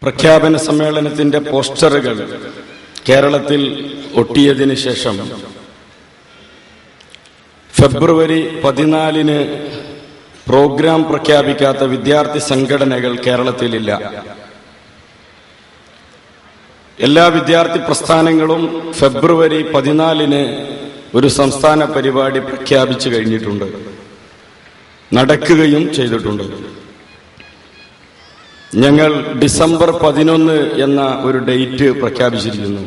പ്രഖ്യാപന സമ്മേളനത്തിന്റെ പോസ്റ്ററുകൾ കേരളത്തിൽ ഒട്ടിയതിനു ശേഷം ഫെബ്രുവരി 14 പ്രോഗ്രാം പ്രഖ്യാപിക്കാത്ത വിദ്യാർത്ഥി സംഘടനകൾ കേരളത്തിലില്ല. എല്ലാ വിദ്യാർത്ഥി പ്രസ്ഥാനങ്ങളും ഫെബ്രുവരി 14 ഒരു സംസ്ഥാന പരിപാടി പ്രഖ്യാപിച്ചു കഴിഞ്ഞിട്ടുണ്ട്, നടക്കുകയും ചെയ്തിട്ടുണ്ട്. ഞങ്ങൾ ഡിസംബർ 11 എന്ന ഒരു ഡേറ്റ് പ്രഖ്യാപിച്ചിരിക്കുന്നു.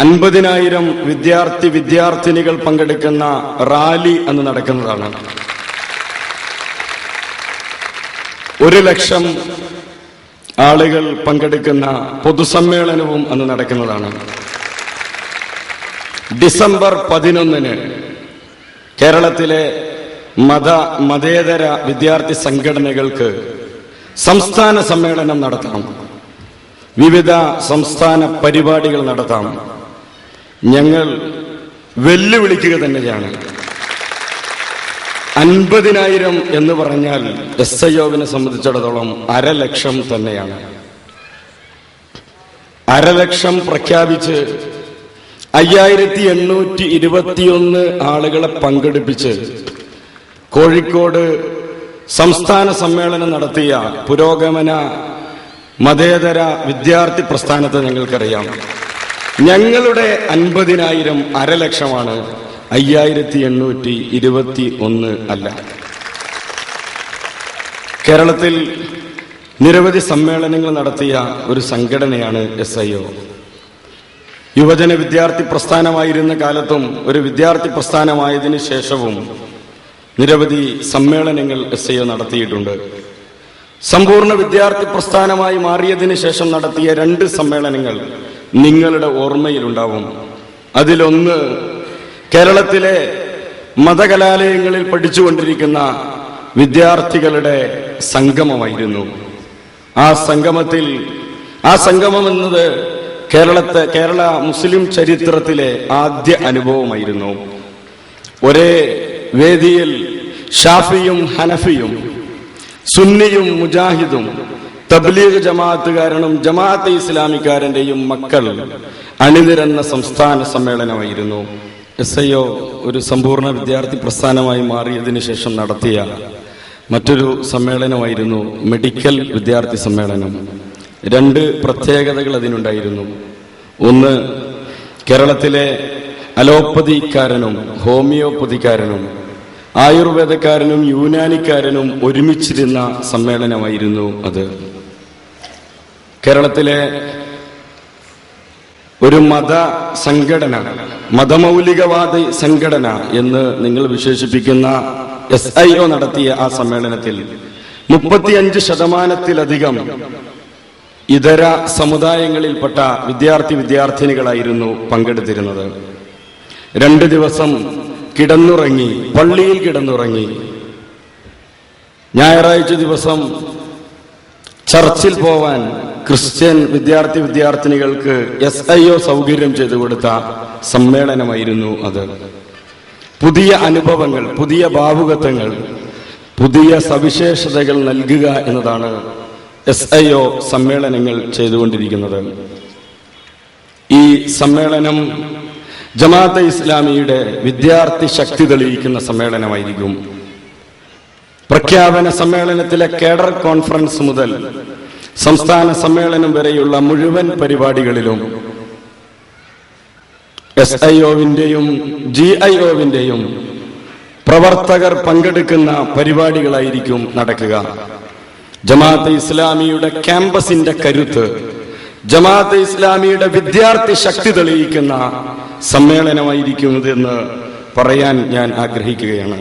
50,000 വിദ്യാർത്ഥിനികൾ പങ്കെടുക്കുന്ന റാലി അന്ന് നടക്കുന്നതാണ്. 100,000 ആളുകൾ പങ്കെടുക്കുന്ന പൊതുസമ്മേളനവും അന്ന് നടക്കുന്നതാണ്. ഡിസംബർ 11 കേരളത്തിലെ മതേതര വിദ്യാർത്ഥി സംഘടനകൾക്ക് സംസ്ഥാന സമ്മേളനം നടത്താം, വിവിധ സംസ്ഥാന പരിപാടികൾ നടത്താം. ഞങ്ങൾ വെല്ലുവിളിക്കുക തന്നെയാണ്. 50,000 എന്ന് പറഞ്ഞാൽ SIOവിനെ സംബന്ധിച്ചിടത്തോളം 1,00,000 തന്നെയാണ്. 1,00,000 പ്രഖ്യാപിച്ച് 5,821 ആളുകളെ പങ്കെടുപ്പിച്ച് കോഴിക്കോട് സംസ്ഥാന സമ്മേളനം നടത്തിയ പുരോഗമന മതേതര വിദ്യാർത്ഥി പ്രസ്ഥാനത്തെ ഞങ്ങൾക്കറിയാം. ഞങ്ങളുടെ 50,000 1,00,000 5,821 അല്ല. കേരളത്തിൽ നിരവധി സമ്മേളനങ്ങൾ നടത്തിയ ഒരു സംഘടനയാണ് SIO. യുവജന വിദ്യാർത്ഥി പ്രസ്ഥാനമായിരുന്ന കാലത്തും ഒരു വിദ്യാർത്ഥി പ്രസ്ഥാനമായതിനു ശേഷവും നിരവധി സമ്മേളനങ്ങൾ SIO നടത്തിയിട്ടുണ്ട്. സമ്പൂർണ്ണ വിദ്യാർത്ഥി പ്രസ്ഥാനമായി മാറിയതിനു ശേഷം നടത്തിയ 2 സമ്മേളനങ്ങൾ നിങ്ങളുടെ ഓർമ്മയിലുണ്ടാവും. അതിലൊന്ന് കേരളത്തിലെ മതകലാലയങ്ങളിൽ പഠിച്ചുകൊണ്ടിരിക്കുന്ന വിദ്യാർത്ഥികളുടെ സംഗമമായിരുന്നു. ആ സംഗമം എന്നത് കേരള മുസ്ലിം ചരിത്രത്തിലെ ആദ്യ അനുഭവമായിരുന്നു. ഒരേ വേദിയിൽ ഷാഫിയും ഹനഫിയും സുന്നിയും മുജാഹിദും തബ്ലീഗ് ജമാഅത്തുകാരനും ജമാഅത്തെ ഇസ്ലാമിക്കാരന്റെയും മക്കൾ അണിനിരന്ന സംസ്ഥാന സമ്മേളനമായിരുന്നു. SIO ഒരു സമ്പൂർണ്ണ വിദ്യാർത്ഥി പ്രസ്ഥാനമായി മാറിയതിനു ശേഷം നടത്തിയ മറ്റൊരു സമ്മേളനമായിരുന്നു മെഡിക്കൽ വിദ്യാർത്ഥി സമ്മേളനം. 2 പ്രത്യേകതകൾ അതിനുണ്ടായിരുന്നു. ഒന്ന്, കേരളത്തിലെ അലോപ്പതിക്കാരനും ഹോമിയോപ്പതിക്കാരനും ആയുർവേദക്കാരനും യൂനാനിക്കാരനും ഒരുമിച്ചിരുന്ന സമ്മേളനമായിരുന്നു അത്. കേരളത്തിലെ ഒരു മത സംഘടന, മതമൗലികവാദി സംഘടന എന്ന് നിങ്ങൾ വിശേഷിപ്പിക്കുന്ന SIO നടത്തിയ ആ സമ്മേളനത്തിൽ 35% ഇതര സമുദായങ്ങളിൽപ്പെട്ട വിദ്യാർത്ഥിനികളായിരുന്നു പങ്കെടുത്തിരുന്നത്. 2 ദിവസം കിടന്നുറങ്ങി, പള്ളിയിൽ കിടന്നുറങ്ങി. ഞായറാഴ്ച ദിവസം ചർച്ചിൽ പോവാൻ ക്രിസ്ത്യൻ വിദ്യാർത്ഥിനികൾക്ക് SIO സൗകര്യം ചെയ്തു കൊടുത്ത സമ്മേളനമായിരുന്നു അത്. പുതിയ അനുഭവങ്ങൾ, പുതിയ ഭാവുകത്വങ്ങൾ, പുതിയ സവിശേഷതകൾ നൽകുക എന്നതാണ് SIO സമ്മേളനങ്ങൾ ചെയ്തുകൊണ്ടിരിക്കുന്നത്. ഈ സമ്മേളനം ജമാഅത്തെ ഇസ്ലാമിയുടെ വിദ്യാർത്ഥി ശക്തി തെളിയിക്കുന്ന സമ്മേളനമായിരിക്കും. പ്രഖ്യാപന സമ്മേളനത്തിലെ കേഡർ കോൺഫറൻസ് മുതൽ സംസ്ഥാന സമ്മേളനം വരെയുള്ള മുഴുവൻ പരിപാടികളിലും SIOവിന്റെയും GIOവിന്റെയും പ്രവർത്തകർ പങ്കെടുക്കുന്ന പരിപാടികളായിരിക്കും നടക്കുക. ജമാഅത്തെ ഇസ്ലാമിയുടെ ക്യാമ്പസിന്റെ കരുത്ത്, ജമാഅത്തെ ഇസ്ലാമിയുടെ വിദ്യാർത്ഥി ശക്തി തെളിയിക്കുന്ന സമ്മേളനമായിരിക്കും ഇതെന്ന് പറയാൻ ഞാൻ ആഗ്രഹിക്കുകയാണ്.